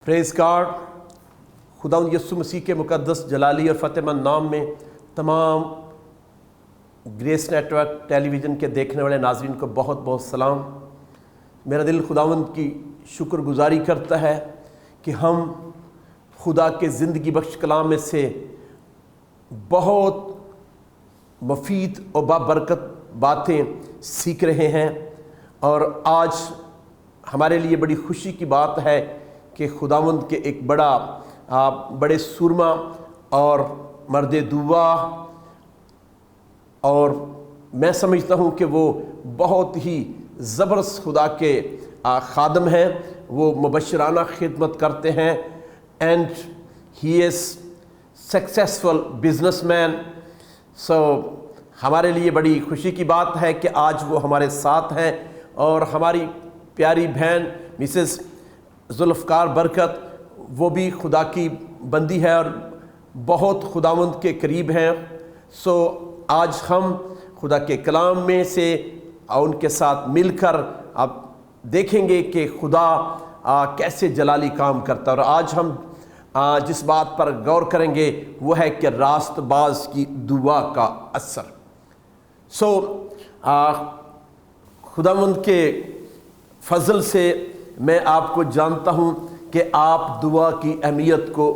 پریز God. خداوند یسوع مسیح کے مقدس جلالی اور فتح مند نام میں تمام گریس نیٹ ورک ٹیلی ویژن کے دیکھنے والے ناظرین کو بہت بہت سلام. میرا دل خداوند کی شکر گزاری کرتا ہے کہ ہم خدا کے زندگی بخش کلام میں سے بہت مفید اور بابرکت باتیں سیکھ رہے ہیں، اور آج ہمارے لیے بڑی خوشی کی بات ہے کہ خداوند کے ایک بڑے سورما اور مرد دعا، اور میں سمجھتا ہوں کہ وہ بہت ہی زبردست خدا کے خادم ہیں. وہ مبشرانہ خدمت کرتے ہیں and he is successful businessman. So ہمارے لیے بڑی خوشی کی بات ہے کہ آج وہ ہمارے ساتھ ہیں، اور ہماری پیاری بہن مسز ذوالفقار برکت وہ بھی خدا کی بندی ہے اور بہت خداوند کے قریب ہیں. سو آج ہم خدا کے کلام میں سے ان کے ساتھ مل کر اب دیکھیں گے کہ خدا کیسے جلالی کام کرتا ہے. اور آج ہم جس بات پر غور کریں گے وہ ہے کہ راست باز کی دعا کا اثر. سو خداوند کے فضل سے میں آپ کو جانتا ہوں کہ آپ دعا کی اہمیت کو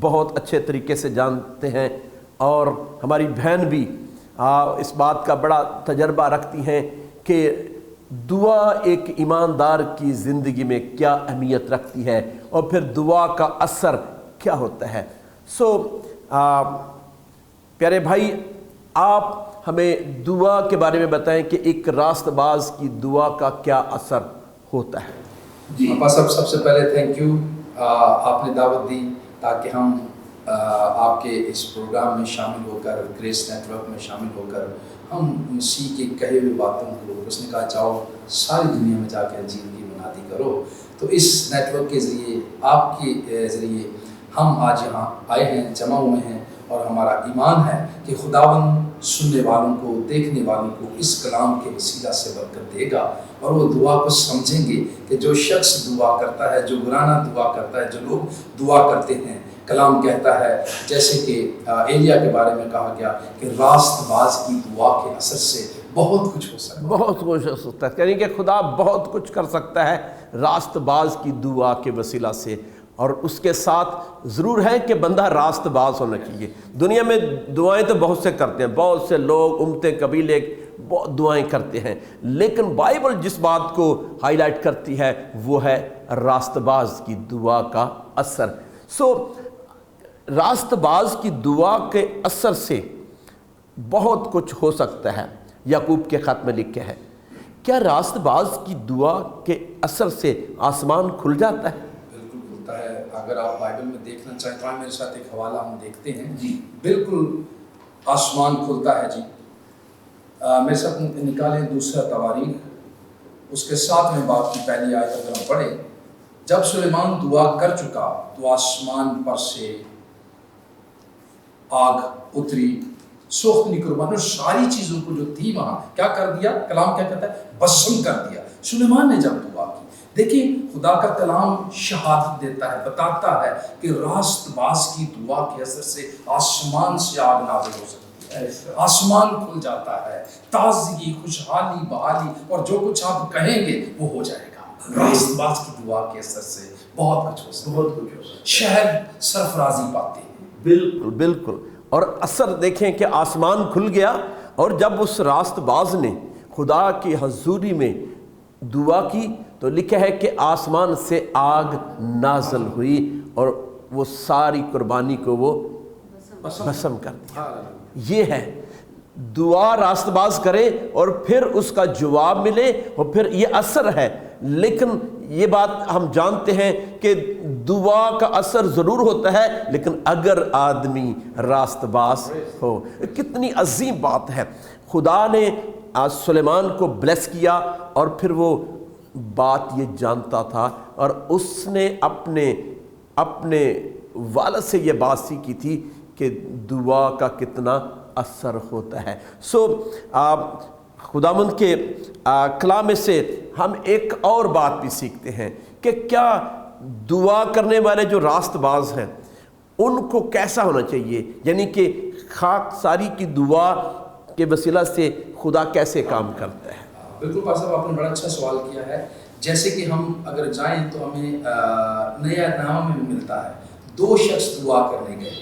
بہت اچھے طریقے سے جانتے ہیں، اور ہماری بہن بھی اس بات کا بڑا تجربہ رکھتی ہیں کہ دعا ایک ایماندار کی زندگی میں کیا اہمیت رکھتی ہے اور پھر دعا کا اثر کیا ہوتا ہے. سو پیارے بھائی، آپ ہمیں دعا کے بارے میں بتائیں کہ ایک راست باز کی دعا کا کیا اثر ہوتا ہے. جی ابا صاحب، سب سے پہلے تھینک یو، آپ نے دعوت دی تاکہ ہم آپ کے اس پروگرام میں شامل ہو کر، گریس نیٹ ورک میں شامل ہو کر ہم مسیح کے کہے ہوئے باتوں کو، اس نے کہا جاؤ ساری دنیا میں جا کے انجیل کی منادی کرو. تو اس نیٹ ورک کے ذریعے، آپ کے ذریعے ہم آج یہاں آئے ہیں، جمع ہوئے ہیں، اور ہمارا ایمان ہے کہ خداوند سننے والوں کو، دیکھنے والوں کو اس کلام کے وسیلہ سے برکت دے گا، اور وہ دعا کو سمجھیں گے کہ جو شخص دعا کرتا ہے، جو گرانہ دعا کرتا ہے، جو لوگ دعا کرتے ہیں، کلام کہتا ہے جیسے کہ ایلیا کے بارے میں کہا گیا کہ راست باز کی دعا کے اثر سے بہت کچھ ہو سکتا ہے. بہت کچھ ہو سکتا ہے، یعنی کہ خدا بہت کچھ کر سکتا ہے راست باز کی دعا کے وسیلہ سے. اور اس کے ساتھ ضرور ہے کہ بندہ راست باز ہونا چاہیے. دنیا میں دعائیں تو بہت سے کرتے ہیں، بہت سے لوگ، امتیں، قبیلے بہت دعائیں کرتے ہیں، لیکن بائبل جس بات کو ہائی لائٹ کرتی ہے وہ ہے راست باز کی دعا کا اثر. سو راست باز کی دعا کے اثر سے بہت کچھ ہو سکتا ہے. یعقوب کے خط میں لکھا ہے، کیا راست باز کی دعا کے اثر سے آسمان کھل جاتا ہے؟ بالکل کھلتا ہے. اگر آپ بائبل میں دیکھنا چاہیں تو میرے ساتھ ایک حوالہ ہم دیکھتے ہیں. جی بالکل آسمان کھلتا ہے. جی میرے ساتھ نکالیں دوسرا تواریخ، اس کے ساتھ میں باب کی پہلی آیت اگر ہم پڑھیں، جب سلیمان دعا کر چکا تو آسمان پر سے آگ اتری، سوختنی قربان، اور ساری چیزوں کو جو تھی وہاں کیا کر دیا؟ کلام کیا کہتا ہے؟ بسم کر دیا. سلیمان نے جب دعا کی، دیکھیں خدا کا کلام شہادت دیتا ہے، بتاتا ہے کہ راست باز کی دعا کے اثر سے آسمان سے آگ نازل ہو سکتی ہے، آسمان کھل جاتا ہے، تازگی، خوشحالی، بحالی، اور جو کچھ آپ کہیں گے وہ ہو جائے گا. راست باز کی دعا کے اثر سے بہت کچھ ہو سکتا ہے. شہر سرفرازی پاتے ہیں. بالکل بالکل. اور اثر دیکھیں کہ آسمان کھل گیا، اور جب اس راست باز نے خدا کی حضوری میں دعا کی تو لکھا ہے کہ آسمان سے آگ نازل ہوئی اور وہ ساری قربانی کو وہ بھسم کر دیا. یہ ہے دعا راست باز کرے اور پھر اس کا جواب ملے، اور پھر یہ اثر ہے. لیکن یہ بات ہم جانتے ہیں کہ دعا کا اثر ضرور ہوتا ہے، لیکن اگر آدمی راست باز ہو. کتنی عظیم بات ہے. خدا نے سلیمان کو بلیس کیا، اور پھر وہ بات یہ جانتا تھا، اور اس نے اپنے والد سے یہ بات سیکھی تھی کہ دعا کا کتنا اثر ہوتا ہے. سو خداوند کے کلام میں سے ہم ایک اور بات بھی سیکھتے ہیں کہ کیا دعا کرنے والے جو راست باز ہیں ان کو کیسا ہونا چاہیے، یعنی کہ خاک ساری کی دعا کے وسیلہ سے خدا کیسے کام کرتا ہے؟ بالکل پاسٹر صاحب، آپ نے بڑا اچھا سوال کیا ہے۔ جیسے کہ ہم اگر جائیں تو ہمیں نیا نامہ میں بھی ملتا ہے، 2 شخص دعا کرنے گئے،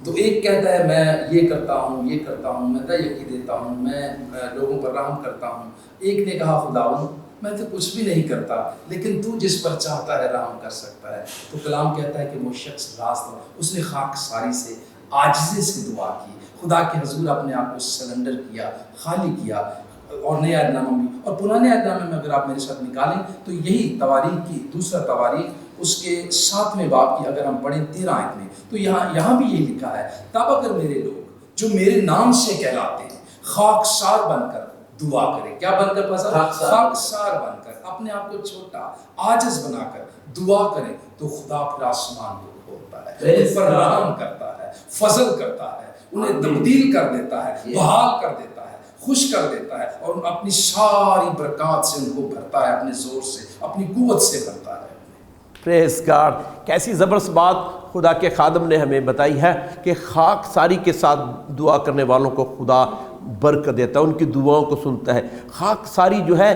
تو ایک کہتا ہے میں یہ کرتا ہوں، یہ کرتا ہوں، میں دعائیں دیتا ہوں، میں لوگوں پر رحم کرتا ہوں۔ ایک نے کہا خداوند میں تو کچھ بھی نہیں کرتا، لیکن تو جس پر چاہتا ہے رحم کر سکتا ہے۔ تو کلام کہتا ہے کہ وہ شخص راست، اس نے خاک ساری سے عاجزی سے دعا کی، خدا کے حضور اپنے آپ کو سرنڈر کیا، خالی کیا۔ اور نیا عہد نامہ بھی، اور پرانے عہد نامے میں اگر آپ میرے ساتھ نکالیں تو یہی تواریخ کی دوسرا تواریخ اس کے 7ویں باب کی اگر ہم پڑھیں 13 آیت میں، تو یہاں بھی یہی لکھا ہے، تب اگر میرے لوگ جو میرے نام سے کہلاتے ہیں خاکسار بن کر دعا کریں۔ کیا بن کر پسا؟ خاکسار بن کر، اپنے آپ کو چھوٹا عاجز بنا کر دعا کریں تو خدا پھر آسمان کو کھولتا ہے، ان پر رحم کرتا ہے، فضل کرتا ہے، انہیں تبدیل کر دیتا ہے، بحال کر دیتا ہے، خوش کر دیتا ہے، اور اپنی ساری برکات سے ان کو بھرتا ہے، اپنے زور سے، اپنی قوت سے بھرتا ہے۔ پریز گاڈ، کیسی زبردست بات خدا کے خادم نے ہمیں بتائی ہے کہ خاک ساری کے ساتھ دعا کرنے والوں کو خدا برکت دیتا ہے، ان کی دعاؤں کو سنتا ہے۔ خاک ساری جو ہے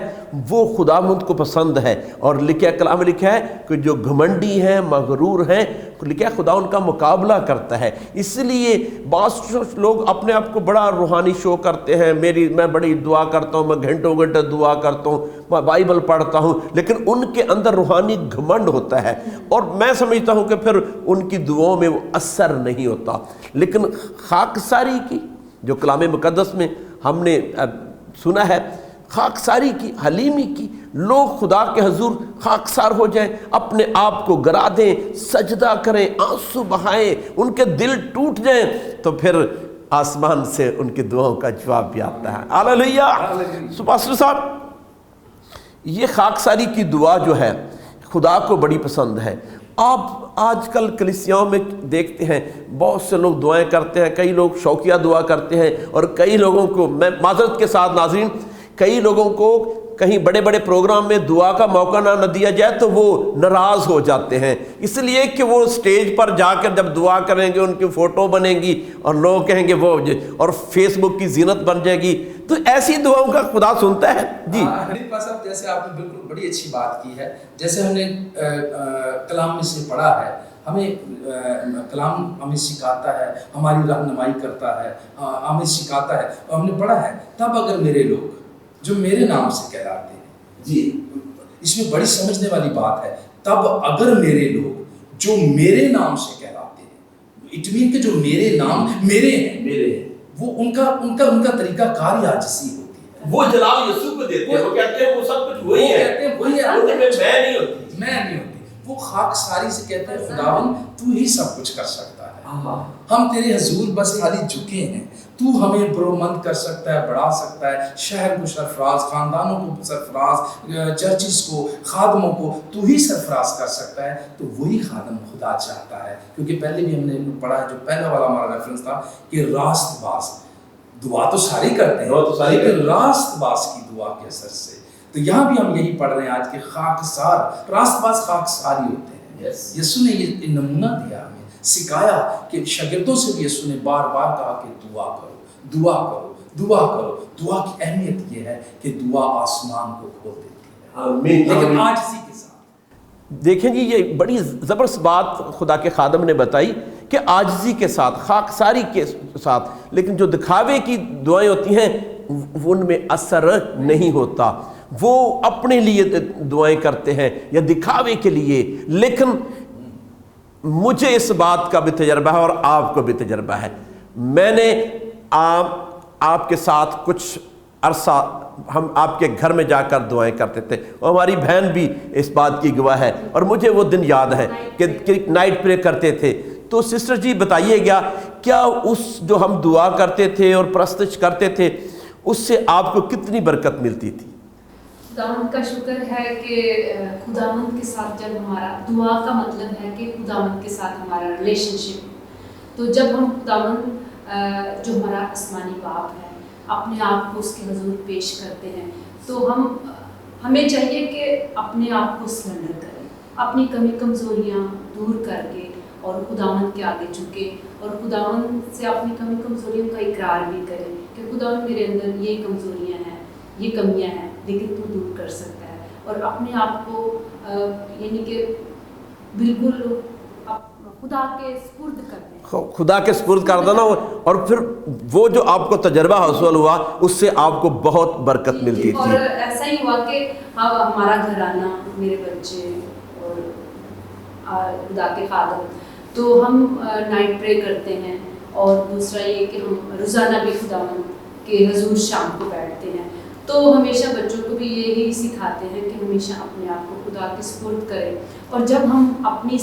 وہ خداوند کو پسند ہے، اور لکھا کلام میں لکھا ہے کہ جو گھمنڈی ہیں، مغرور ہیں، لکھا ہے خدا ان کا مقابلہ کرتا ہے۔ اس لیے بعض لوگ اپنے آپ کو بڑا روحانی شو کرتے ہیں، میں بڑی دعا کرتا ہوں، میں گھنٹوں گھنٹے دعا کرتا ہوں، میں بائبل پڑھتا ہوں، لیکن ان کے اندر روحانی گھمنڈ ہوتا ہے، اور میں سمجھتا ہوں کہ پھر ان کی دعاؤں میں وہ اثر نہیں ہوتا۔ لیکن خاکساری کی جو کلام مقدس میں ہم نے سنا ہے، خاکساری کی، حلیمی کی، لوگ خدا کے حضور خاکسار ہو جائیں، اپنے آپ کو گرا دیں، سجدہ کریں، آنسو بہائیں، ان کے دل ٹوٹ جائیں، تو پھر آسمان سے ان کی دعاؤں کا جواب بھی آتا ہے۔ ہاللیلویہ۔ پاسٹر صاحب، یہ خاکساری کی دعا جو ہے خدا کو بڑی پسند ہے۔ آپ آج کل کلیسیاؤں میں دیکھتے ہیں بہت سے لوگ دعائیں کرتے ہیں، کئی لوگ شوقیہ دعا کرتے ہیں، اور کئی لوگوں کو، میں معذرت کے ساتھ ناظرین، کئی لوگوں کو کہیں بڑے بڑے پروگرام میں دعا کا موقع نہ دیا جائے تو وہ ناراض ہو جاتے ہیں، اس لیے کہ وہ سٹیج پر جا کر جب دعا کریں گے ان کی فوٹو بنے گی اور لوگ کہیں گے وہ، اور فیس بک کی زینت بن جائے گی۔ تو ایسی دعاؤں کا خدا سنتا ہے؟ جی حنیف صاحب، جیسے آپ نے بالکل بڑی اچھی بات کی ہے، جیسے ہم نے کلام میں سے پڑھا ہے، ہمیں کلام ہمیں سکھاتا ہے، ہماری رہنمائی کرتا ہے، ہمیں سکھاتا ہے، اور ہم نے پڑھا ہے تب اگر میرے لوگ جو میرے نام سے کہلاتے ہیں۔ جی، اس میں بڑی سمجھنے والی بات ہے، تب اگر میرے لوگ جو میرے نام سے کہلاتے ہیں، اٹ مین کہ جو میرے نام میرے ہیں، وہ ان کا طریقہ کار عاجزی ہوتی ہے، وہ جلال یسوع کو دیتے ہیں، وہ کہتے ہیں وہ سب کچھ وہی ہے، میں نہیں ہوتی، وہ خاک ساری سے کہتے ہیں خداوند تو ہی سب کچھ کر سکتا ہے، ہم تیرے حضور بس خالی جھکے ہیں، تو ہمیں برومند کر سکتا ہے، بڑھا سکتا ہے، شہر کو سرفراز، خاندانوں کو سرفراز، چرچز کو، خادموں کو تو ہی سرفراز کر سکتا ہے۔ تو وہی خادم خدا چاہتا ہے، کیونکہ پہلے بھی ہم نے پڑھا ہے، جو پہلا والا ہمارا ریفرنس تھا کہ راست باز دعا تو ساری کرتے ہیں، لیکن راست باز کی دعا کے اثر سے، تو یہاں بھی ہم یہی پڑھ رہے ہیں آج کے خاکسار، راست باز خاکسار ہی ہوتے ہیں۔ یسوع نے یہ نمونہ دیا، ہمیں سکھایا کہ شاگردوں سے بھی یسوع نے بار بار کہا کہ دعا کرو، دعا کرو، دعا کرو۔ دعا کی اہمیت یہ ہے کہ دعا آسمان کو کھول دیتی ہے، لیکن عاجزی کے ساتھ۔ دیکھیں جی، یہ بڑی زبردست بات خدا کے خادم نے بتائی کہ عاجزی کے ساتھ، خاکساری کے ساتھ، لیکن جو دکھاوے کی دعائیں ہوتی ہیں ان میں اثر نہیں ہوتا، وہ اپنے لیے دعائیں کرتے ہیں یا دکھاوے کے لیے۔ لیکن مجھے اس بات کا بھی تجربہ ہے اور آپ کو بھی تجربہ ہے، میں نے آپ کے ساتھ کچھ عرصہ ہم آپ کے گھر میں جا کر دعائیں کرتے تھے، اور ہماری بہن بھی اس بات کی گواہ ہے، اور مجھے وہ دن یاد ہے کہ نائٹ پرے کرتے تھے۔ تو سسٹر جی بتائیے گا، کیا اس جو ہم دعا کرتے تھے اور پرستش کرتے تھے اس سے آپ کو کتنی برکت ملتی تھی؟ خداوند کا شکر ہے کہ خداوند کے ساتھ جب ہمارا دعا کا مطلب ہے کہ خداوند کے ساتھ ہمارا ریلیشن شپ، تو جب ہم خداوند جو ہمارا آسمانی باپ ہے اپنے آپ کو اس کے حضور پیش کرتے ہیں، تو ہمیں چاہیے کہ اپنے آپ کو سرنڈر کریں، अपनी कमी कमज़ोरियाँ दूर करके और खुदावंद के आगे झुके और खुदावंद से अपनी कमी कमज़ोरियों का इकरार भी करें कि खुदावंद मेरे अंदर ये कमज़ोरियाँ हैं, ये कमियाँ हैं, लेकिन तू दूर कर सकता है। और अपने आप को यानी कि बिल्कुल खुदा के स्पुर्द कर दें, खुदा के स्पुर्द कर देना, और फिर वो जो आपको तजर्बा हासिल हुआ उससे आपको बहुत बरकत मिलती और थी। ऐसा ही हुआ कि हमारा घराना, मेरे बच्चे और खुदा के खादम, तो हम नाइट प्रे करते हैं। और दूसरा ये कि हम रोज़ाना भी खुदावंद के हजूर शाम को बैठते हैं। तो हमेशा बच्चों को भी यही सिखाते हैं कि हमेशा अपने आप को खुदा के स्पुर्द करें। और जब हम अपने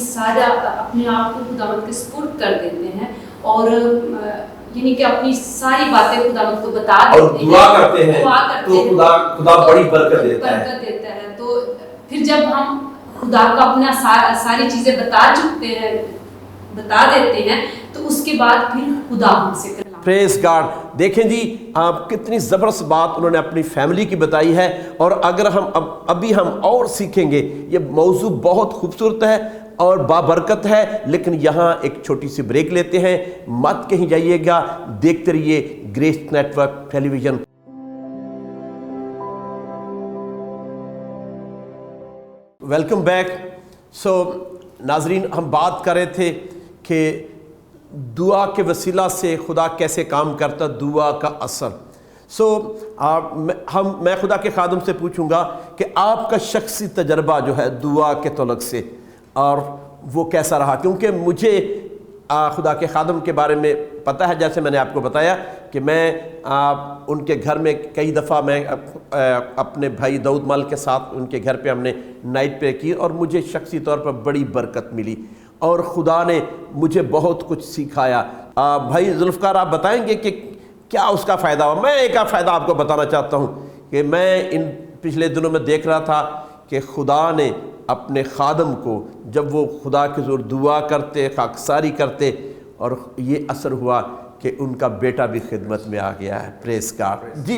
आप को खुदावंद के स्पुर्द कर देते हैं और यानी कि अपनी सारी बातें खुदावंद को बता देते और दुआ करते हैं तो खुदा बड़ी बरकत देता है। तो फिर जब हम खुदा को अपना सारी चीज़ें बता देते हैं तो उसके बाद फिर खुदा हमसे प्रेज गॉड। देखें जी, आप कितनी ज़बरदस्त बात उन्होंने अपनी फैमिली की बताई है। और अगर हम अभी हम और सीखेंगे, ये मौजू बहुत खूबसूरत है और बाबरकत है। लेकिन यहाँ एक छोटी सी ब्रेक लेते हैं, मत कहीं जाइएगा, देखते रहिए Grace Network Television. Welcome back. So नाजरीन, हम बात कर रहे थे कि दुआ के वसीला से खुदा कैसे काम करता, दुआ का असर। मैं खुदा के खादम से पूछूंगा कि आपका शख्सी तजर्बा जो है दुआ के तलक से, और वो कैसा रहा, क्योंकि मुझे खुदा के खादम के बारे में पता है। जैसे मैंने आपको बताया कि मैं उनके घर में कई दफ़ा मैं अपने भाई दाऊद मल के साथ उनके घर पे हमने नाइट प्रे की और मुझे शख्सी तौर पर बड़ी बरकत मिली और खुदा ने मुझे बहुत कुछ सिखाया। भाई जुल्फ़कार, आप बताएंगे कि क्या उसका फ़ायदा हुआ? मैं एक फ़ायदा आपको बताना चाहता हूँ कि मैं इन पिछले दिनों में देख रहा था कि खुदा ने अपने खादम को, जब वो खुदा के ज़ोर दुआ करते, खाकसारी करते, और ये असर हुआ कि उनका बेटा भी खिदमत में आ गया है। Press God. जी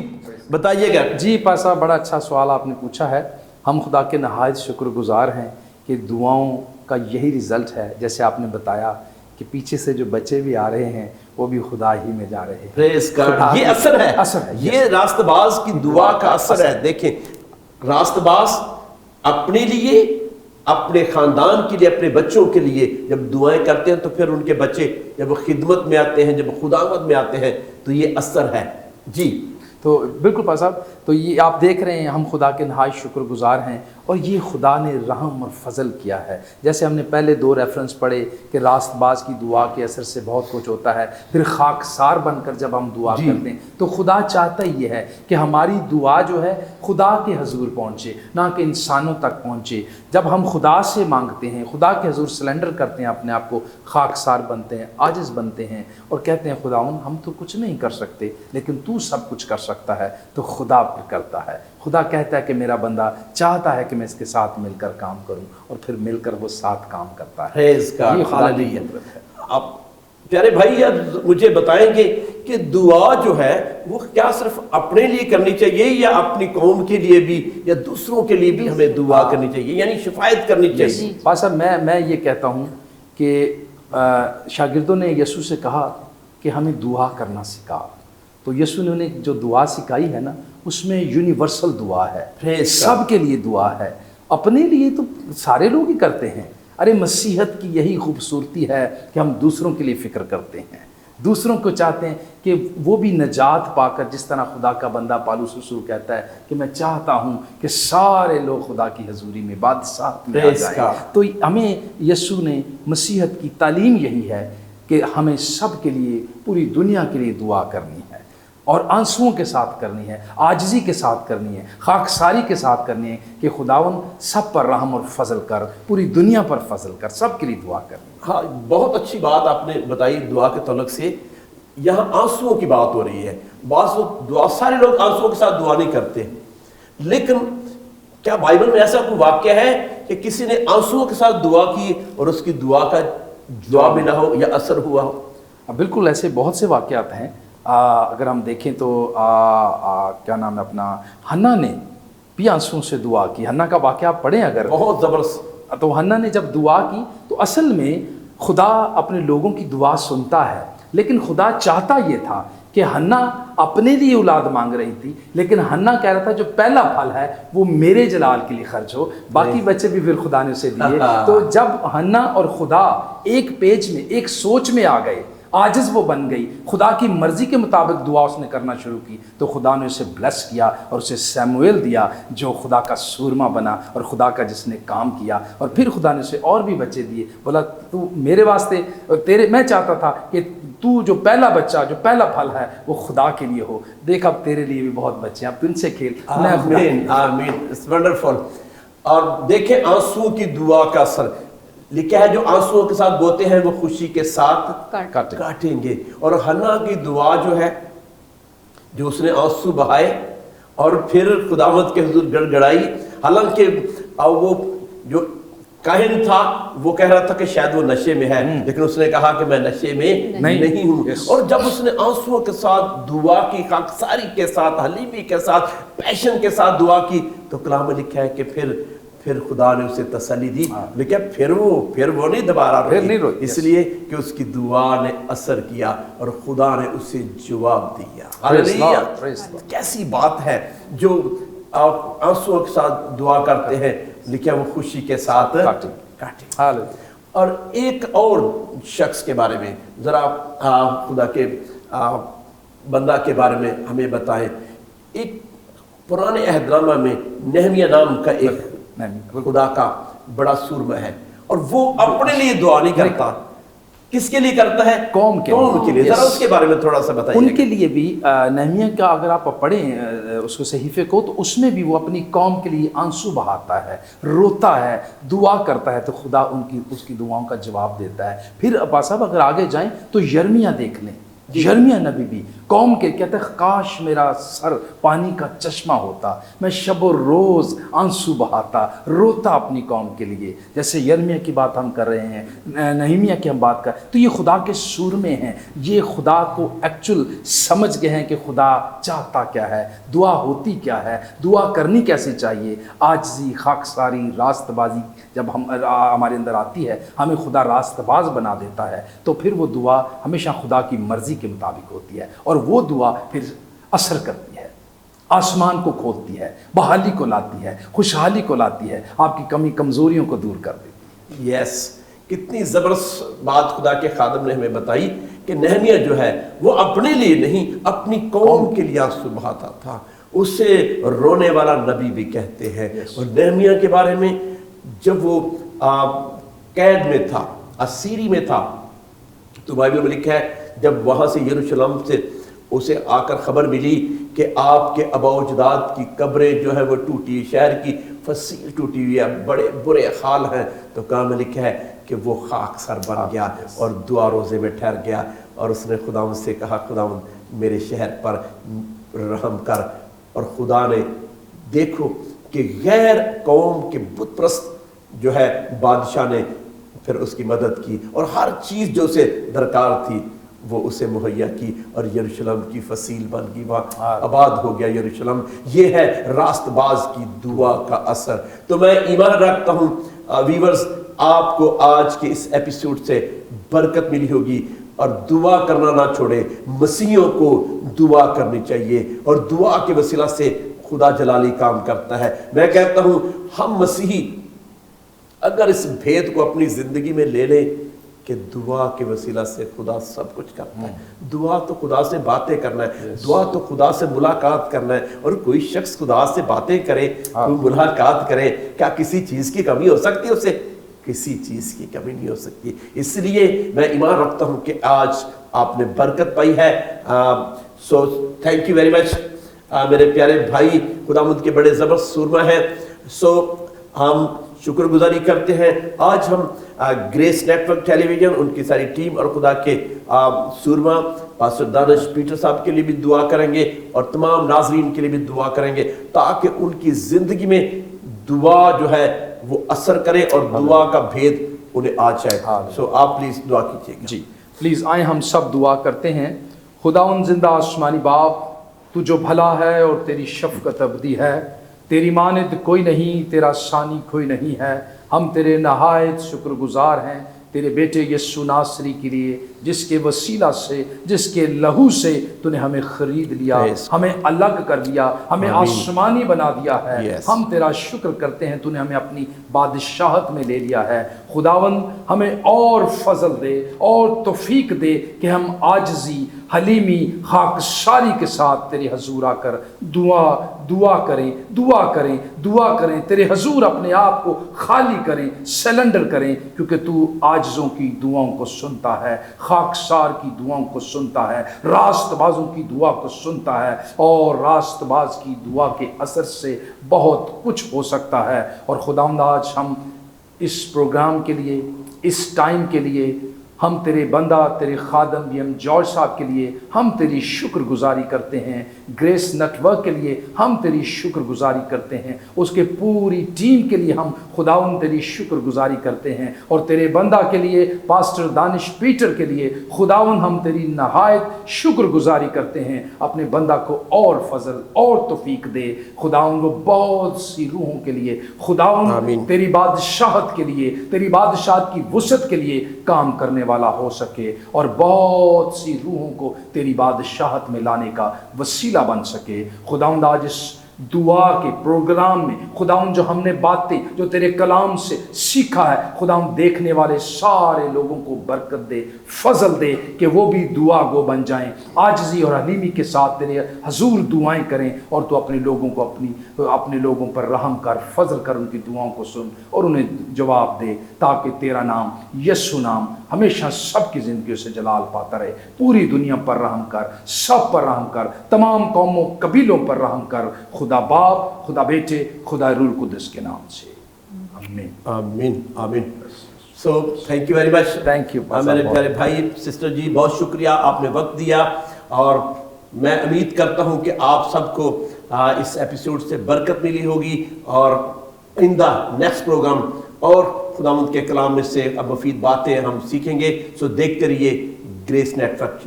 बताइएगा। जी पासा, बड़ा अच्छा सवाल आपने पूछा है। हम खुदा के नहायत शुक्रगुजार हैं कि दुआओं का यही रिज़ल्ट है। जैसे आपने बताया कि पीछे से जो बच्चे भी आ रहे हैं वो भी खुदा ही में जा रहे हैं। Press God. ये असर है, ये रास्तबाज की दुआ का असर है। देखें, रास्तबाज अपने लिए, अपने ख़ानदान के लिए, अपने बच्चों के लिए जब दुआएं करते हैं तो फिर उनके बच्चे जब खिदमत में आते हैं, जब खुदावत में आते हैं, तो ये असर है। जी तो बिल्कुल पास साहब, तो ये आप देख रहे हैं, हम खुदा के नहायत शुक्रगुजार हैं और ये खुदा ने रहम और फजल किया है। जैसे हमने पहले 2 रेफरेंस पढ़े कि रास्तबाज की दुआ के असर से बहुत कुछ होता है। फिर खाकसार बनकर जब हम दुआ करते हैं तो खुदा चाहता ही ये है कि हमारी दुआ जो है खुदा के हजूर पहुँचे, ना कि इंसानों तक पहुँचे। जब हम खुदा से मांगते हैं, खुदा के हजूर सलेंडर करते हैं, अपने आप को खाकसार बनते हैं, आजिज़ बनते हैं और कहते हैं खुदावन हम तो कुछ नहीं कर सकते लेकिन तू सब कुछ कर सकता है, तो खुदा फिर करता है। खुदा कहता है कि मेरा बंदा चाहता है कि मैं इसके साथ मिलकर काम करूं, और फिर मिलकर वो साथ काम करता है। ये खुदा की नियत है। आप प्यारे भाई अब मुझे बताएंगे कि दुआ जो है वो क्या सिर्फ अपने लिए करनी चाहिए या अपनी कौम के लिए भी या दूसरों के लिए भी हमें दुआ करनी चाहिए, यानी शिफायत करनी चाहिए? पासा, मैं ये कहता हूँ कि शागिर्दों ने यीशु से कहा कि हमें दुआ करना सिखा, तो यीशु ने उन्हें जो दुआ सिखाई है ना, उसमें यूनिवर्सल दुआ है, सबके लिए दुआ है। अपने लिए तो सारे लोग ही करते हैं। अरे मसीहत की यही खूबसूरती है कि हम दूसरों के लिए फ़िक्र करते हैं, दूसरों को चाहते हैं कि वो भी नजात पाकर, जिस तरह खुदा का बंदा पालूस रसूल कहता है कि मैं चाहता हूँ कि सारे लोग खुदा की हजूरी में बादशाह में आ जाएं। तो हमें यीशु ने, मसीहत की तालीम यही है कि हमें सब के लिए, पूरी दुनिया के लिए दुआ करनी है और आंसुओं के साथ करनी है, आजिज़ी के साथ करनी है, खाकसारी के साथ करनी है कि खुदावन सब पर रहम और फजल कर, पूरी दुनिया पर फजल कर, सब के लिए दुआ करनी है। हाँ, बहुत अच्छी बात आपने बताई दुआ के तलक से। यहाँ आंसुओं की बात हो रही है। दुआ, सारे लोग आंसुओं के साथ दुआ नहीं करते, लेकिन क्या बाइबल में ऐसा कोई वाक्य है कि किसी ने आंसुओं के साथ दुआ की और उसकी दुआ का जवाब मिला हो या असर हुआ हो? बिल्कुल, ऐसे बहुत से वाक़यात हैं। अगर हम देखें तो क्या नाम है अपना, हन्ना ने भी आंसुओं से दुआ की। हन्ना का वाक़या आप पढ़ें अगर, बहुत ज़बरदस्त। تو हन्ना ने जब दुआ की तो असल में खुदा अपने लोगों की दुआ सुनता है, लेकिन खुदा चाहता ये था कि हन्ना अपने लिए औलाद मांग रही थी, लेकिन हन्ना कह रहा था जो पहला फल है वो मेरे जलाल के लिए खर्च हो, बाकी बच्चे भी फिर खुदा ने उसे दिए। तो जब हन्ना और खुदा एक पेज में, एक सोच में आ गए, आजिज़ वो बन गई, खुदा की मर्ज़ी के मुताबिक दुआ उसने करना शुरू की, तो खुदा ने उसे ब्लेस किया और उसे सैमुएल दिया जो खुदा का सूरमा बना और खुदा का जिसने काम किया। और फिर खुदा ने उसे और भी बच्चे दिए, बोला तू मेरे वास्ते तेरे, मैं चाहता था कि तू जो पहला बच्चा, जो पहला फल है वो खुदा के लिए हो, देख अब तेरे लिए भी बहुत बच्चे हैं, अब तुझसे खेल। आमीन आमीन, इट्स वंडरफुल। और देखें आंसुओं की दुआ का असर, लिखा है जो आंसुओं के साथ बोते हैं वो खुशी के साथ काटेंगे। और हन्ना की दुआ जो है, जो उसने आंसू बहाए और फिर खुदावंद के हुजूर गड़गड़ाई, हालांकि वो जो काहिन था वो कह रहा था कि शायद वो नशे में है, लेकिन उसने कहा कि मैं नशे में नहीं हूँ। और जब उसने आंसुओं के साथ दुआ की, खाकसारी के साथ, हलीमी के साथ, पैशन के साथ दुआ की, तो कलाम में लिखा है कि फिर खुदा ने उसे तसल्ली दी। लेकिन फिर वो नहीं दोबारा रोई, इसलिए कि उसकी दुआ ने असर किया और खुदा ने उसे जवाब दिया। हालेलुया, कैसी बात है जो आप आंसुओं के साथ दुआ करते हैं, लिखा वो खुशी के साथ काटे। और एक और शख्स के बारे में जरा खुदा के बंदा के बारे में हमें बताएं। एक पुराने अहदनामा में नहमिया नाम का एक खुदा का बड़ा सूरमा है, और वो अपने लिए दुआ नहीं करता, किसके लिए करता है? कौम के लिए। जरा उसके बारे में थोड़ा सा बताइए। उनके लिए भी नहमिया का अगर आप पढ़ें उसको सहीफे को, तो उसमें भी वो अपनी कौम के लिए आंसू बहाता है, रोता है, दुआ करता है, तो खुदा उसकी दुआओं का जवाब देता है। फिर अब्बा साहब अगर आगे जाएं तो यर्मिया देख लें, यर्मिया नबी भी कौम के कहते हैं काश मेरा सर पानी का चश्मा होता, मैं शब रोज़ आंसू बहाता, रोता अपनी कौम के लिए। जैसे यर्मिया की बात हम कर रहे हैं, नहमिया की हम बात कर, तो ये खुदा के सूरमे हैं, ये खुदा को एक्चुअल समझ गए हैं कि खुदा चाहता क्या है, दुआ होती क्या है, दुआ करनी कैसे चाहिए। आजिज़ी, खाकसारी, रास्तबाजी जब हमारे अंदर आती है, हमें खुदा रास्तबाज बना देता है, तो फिर वो दुआ हमेशा खुदा की मर्ज़ी के मुताबिक होती है, और वो दुआ फिर असर करती है, आसमान को खोलती है, बहाली को लाती है, खुशहाली को लाती है, आपकी कमी कमज़ोरियों को दूर कर देती है। यस, कितनी ज़बरदस्त बात खुदा के खादम ने हमें बताई कि नहमिया जो है वो अपने लिए नहीं, अपनी कौम के लिए आंसू बहाता था। उसे रोने वाला नबी भी कहते हैं। और नहमिया के बारे में, जब वो कैद में था, असीरी में था, तो बाइबल में लिखा है जब वहाँ से यरूशलेम से उसे आकर खबर मिली कि आपके अबाउजदाद की कब्रें जो है वो टूटी, शहर की फसील टूटी हुई है, बड़े बुरे हाल हैं, तो काम में लिखा है कि वो खाक सर बन गया और दुआ रोज़े में ठहर गया, और उसने खुदावंद से कहा खुदावंद मेरे शहर पर रहम कर। और खुदा ने देखो कि गैर कौम के बुत परस्त जो है बादशाह ने फिर उसकी मदद की, और हर चीज़ जो उसे दरकार थी वो उसे मुहैया की, और यरूशलेम की फसील बन गई, वहाँ आबाद हो गया यरूशलेम। ये है रास्तबाज की दुआ का असर। तो मैं ईमान रखता हूँ वीवर्स, आपको आज के इस एपिसोड से बरकत मिली होगी, और दुआ करना ना छोड़े, मसीहियों को दुआ करनी चाहिए, और दुआ के वसीला से खुदा जलाली काम करता है। मैं कहता हूँ हम मसीही अगर इस भेद को अपनी ज़िंदगी में ले लें कि दुआ के वसीला से खुदा सब कुछ करता है। दुआ तो खुदा से बातें करना है, दुआ तो खुदा से मुलाकात करना है, और कोई शख्स खुदा से बातें करे, कोई मुलाकात करे, क्या किसी चीज़ की कमी हो सकती है उसे? किसी चीज़ की कमी नहीं हो सकती। इसलिए मैं ईमान रखता हूँ कि आज आपने बरकत पाई है। So thank you very much मेरे प्यारे भाई, खुदावंद के बड़े ज़बरदस्त सूरमा हैं। सो हम शुक्रगुजारी करते हैं। आज हम ग्रेस नेटवर्क टेलीविज़न, उनकी सारी टीम और खुदा के सूरमा पास्टर दानिश पीटर साहब के लिए भी दुआ करेंगे, और तमाम नाजरीन के लिए भी दुआ करेंगे, ताकि उनकी ज़िंदगी में दुआ जो है वो असर करे और दुआ का भेद उन्हें आ जाए। सो आप प्लीज़ दुआ कीजिएगा। जी प्लीज़ आए हम सब दुआ करते हैं। खुदा उन जिंदा आसमानी बाप, तू जो भला है और तेरी शफ़क़त अबदी है, तेरी मानिद कोई नहीं, तेरा सानी कोई नहीं है। हम तेरे नहायत शुक्रगुजार हैं तेरे बेटे यीशु नासरी के लिए, जिसके वसीला से, जिसके लहू से तूने हमें खरीद लिया, हमें अलग कर दिया, हमें आसमानी बना दिया है। हम तेरा शुक्र करते हैं, तूने हमें अपनी बादशाहत में ले लिया है। खुदावंद हमें और फजल दे और तौफीक दे कि हम आजिज़ी, हलीमी, खाकसारी के साथ तेरे हजूर आकर दुआ करें, तेरे हजूर अपने आप को खाली करें, सरेंडर करें, क्योंकि तू आजिज़ों की दुआओं को सुनता है, खाकसार की दुआओं को सुनता है, रास्तबाजों की दुआ को सुनता है, और रास्तबाज की दुआ के असर से बहुत कुछ हो सकता है। और खुदावंद आज हम इस प्रोग्राम के लिए, इस टाइम के लिए, हम तेरे बंदा, तेरे खादम बीएम जॉर्ज साहब के लिए हम तेरी शुक्रगुजारी करते हैं। ग्रेस नेटवर्क के लिए हम तेरी शुक्रगुजारी करते हैं। उसके पूरी टीम के लिए हम खुदावंद तेरी शुक्रगुजारी करते हैं। और तेरे बंदा के लिए, पास्टर दानिश पीटर के लिए खुदावंद हम तेरी नहायत शुक्रगुजारी करते हैं। अपने बंदा को और फजल और तौफीक दे। खुदावंद वो बहुत सी रूहों के लिए, खुदावंद तेरी बादशाहत के लिए, तेरी बादशाहत की वुसअत के लिए काम करने वाला हो सके, और बहुत सी रूहों को तेरी बादशाहत में लाने का वसीला बन सके। खुदावंद आज इस दुआ के प्रोग्राम में खुदावंद जो हमने बातें जो तेरे कलाम से सीखा है, खुदावंद देखने वाले सारे लोगों को बरकत दे, फजल दे कि वो भी दुआ गो बन जाएं, आजिज़ी और हलीमी के साथ तेरे हजूर दुआएं करें। और तू अपने लोगों को अपने लोगों पर रहम कर, फजल कर, उनकी दुआओं को सुन और उन्हें जवाब दे, ताकि तेरा नाम, यीशु नाम हमेशा सबकी ज़िंदगी से जलाल पाता रहे। पूरी दुनिया पर रहम कर, सब पर रहम कर, तमाम कौमों कबीलों पर रहम कर, खुदा बाप, खुदा बेटे, खुदा रूह कुद्दस के नाम से, आमीन आमीन आमीन। So thank you very much. Thank you मेरे प्यारे भाई सिस्टर जी, बहुत शुक्रिया, आपने वक्त दिया। और मैं उम्मीद करता हूँ कि आप सबको इस एपिसोड से बरकत मिली होगी, और इन द नेक्स्ट प्रोग्राम और खुदावंद के कलाम में से अब मुफीद बातें हम सीखेंगे। सो देखते रहिए Grace network.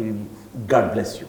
God bless you.